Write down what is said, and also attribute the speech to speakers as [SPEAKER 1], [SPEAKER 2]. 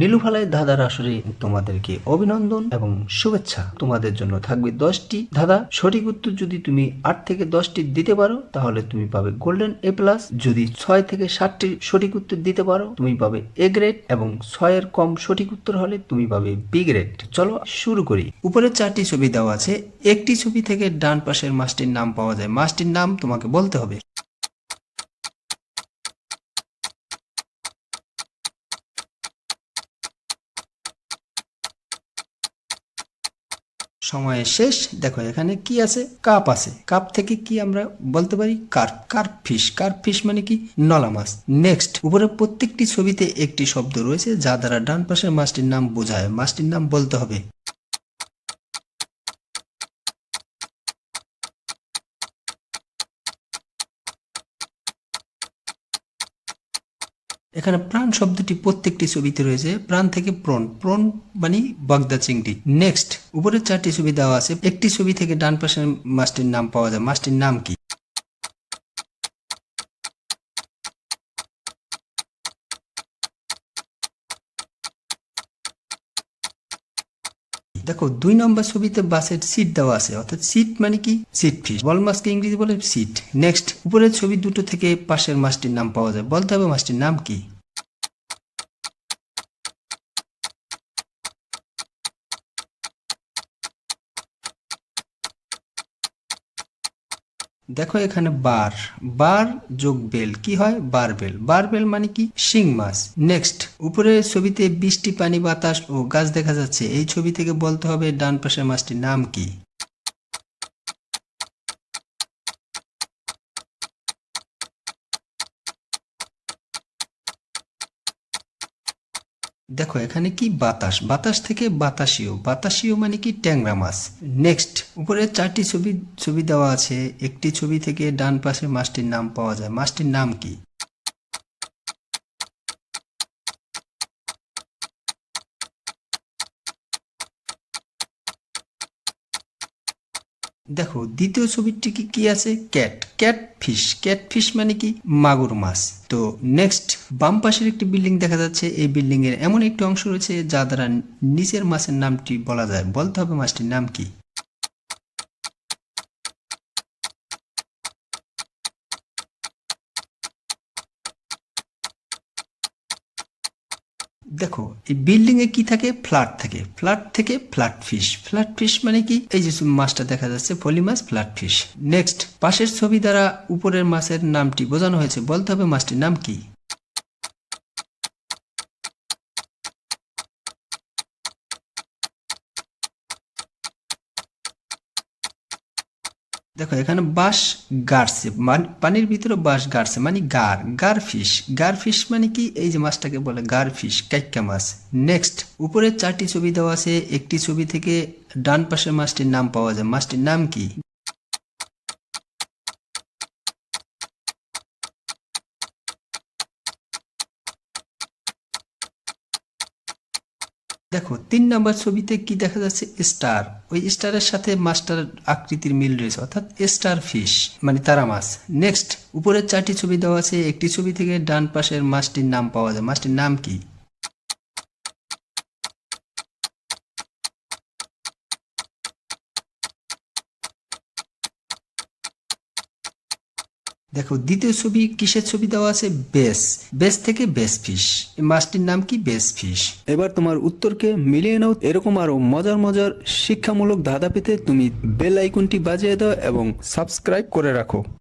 [SPEAKER 1] নীলুফালয় ধাঁধার আসরে তোমাদেরকে অভিনন্দন এবং শুভেচ্ছা। তোমাদের জন্য থাকবে 10টি ধাঁধা। সঠিক উত্তর যদি তুমি 8 থেকে 10টি দিতে পারো তাহলে তুমি পাবে গোল্ডেন এ প্লাস। যদি 6 থেকে 7টি সঠিক উত্তর দিতে পারো তুমি পাবে এ গ্রেড, এবং 6 এর কম সঠিক উত্তর হলে তুমি পাবে বি গ্রেড। চলো শুরু করি। উপরে 4টি ছবি দেওয়া আছে। একটি ছবি থেকে ডান পাশের মাছটির নাম পাওয়া যায়। মাছটির নাম তোমাকে বলতে হবে। সময় শেষ। দেখো এখানে কি আছে, কাপ আছে। কাপ থেকে কি আমরা বলতে পারি? Carp. Carp fish. Carp fish মানে কি? নলা মাছ। নেক্সট, উপরে প্রত্যেকটি ছবিতে একটি শব্দ রয়েছে যা দ্বারা ডান পাশের মাছটির নাম বোঝায়। মাছটির নাম বলতে হবে। এখানে প্রাণ শব্দটি প্রত্যেকটি ছবিতে রয়েছে। প্রাণ থেকে প্রণ। প্রণ মানে বাগদা চিংড়ি। নেক্সট, উপরে 4টি ছবি দেওয়া আছে। একটি ছবি থেকে ডান পাশের মাছটির নাম পাওয়া যায়। মাছটির নাম কি? দেখো 2 নম্বর ছবিতে বাসের সিট দেওয়া আছে, অর্থাৎ সিট মানে কি? Seat fish. বল মাছকে ইংরেজি বলে সিট। নেক্সট, উপরের ছবি দুটো থেকে পাশের মাছটির নাম পাওয়া যায়। বলতে হবে মাছটির নাম কি? দেখো এখানে বার। বার যোগ বেল কি হয়? বারবেল। বারবেল মানে কি? শিং মাছ। নেক্সট, উপরের ছবিতে বৃষ্টি, পানি, বাতাস ও গাছ দেখা যাচ্ছে। এই ছবি থেকে বলতে হবে ডান পাশের মাছটির নাম কি? দেখো এখানে কি? বাতাস। বাতাস থেকে বাতাসীয়। বাতাসীয় মানে কি? ট্যাংরা মাছ। নেক্সট, উপরে 4টি ছবি দেওয়া আছে। একটি ছবি থেকে ডান পাশের মাছটির নাম পাওয়া যায়। মাছটির নাম কি? দেখো দ্বিতীয় ছবিটি কি আছে? Cat. Cat fish. Cat fish মানে কি? মাগুর মাছ। তো নেক্সট, বাম পাশের একটি বিল্ডিং দেখা যাচ্ছে। এই বিল্ডিং এর এমন একটি অংশ রয়েছে যা দ্বারা নিচের মাছের নামটি বলা যায়। বলতে হবে মাছটির নাম কি? দেখো এই বিল্ডিং এ কি থাকে? ফ্ল্যাট থাকে। ফ্ল্যাট থেকে ফ্ল্যাট ফিশ। ফ্ল্যাট ফিশ মানে কি? এই যে মাছটা দেখা যাচ্ছে, ফলি মাছ, ফ্ল্যাট ফিশ। নেক্সট, পাশের ছবি দ্বারা উপরের মাছের নামটি বোঝানো হয়েছে। বলতে হবে মাছটির নাম কি? দেখো এখানে বাঁশ গাড়ছে, পানির ভিতরে বাঁশ গাড়ছে মানে গার। গার ফিশ। গার ফিশ মানে কি? এই যে মাছটাকে বলে গার ফিশ, কাইক্কা মাছ। নেক্সট, উপরে 4টি ছবি দেওয়া আছে। একটি ছবি থেকে ডান পাশের মাছটির নাম পাওয়া যায়। মাছটির নাম কি? দেখো 3 নম্বর ছবিতে কি দেখা যাচ্ছে? স্টার। ওই স্টারের সাথে মাছটার আকৃতির মিল রয়েছে, অর্থাৎ স্টার ফিশ মানে তারা মাছ। নেক্সট, উপরের 4টি ছবি দেওয়া আছে। একটি ছবি থেকে ডান পাশের মাছটির নাম পাওয়া যায়। মাছটির নাম কি? দেখো দ্বিতীয় ছবি কিসের ছবি দেওয়া আছে? বেস। বেস থেকে বেস ফিশ। এই মাছটির নাম কি? Base fish. এবার তোমার উত্তরকে মিলিয়ে নাও। এরকম আরো মজার মজার শিক্ষামূলক ধাঁধা পেতে তুমি বেল আইকনটি বাজিয়ে দাও এবং সাবস্ক্রাইব করে রাখো।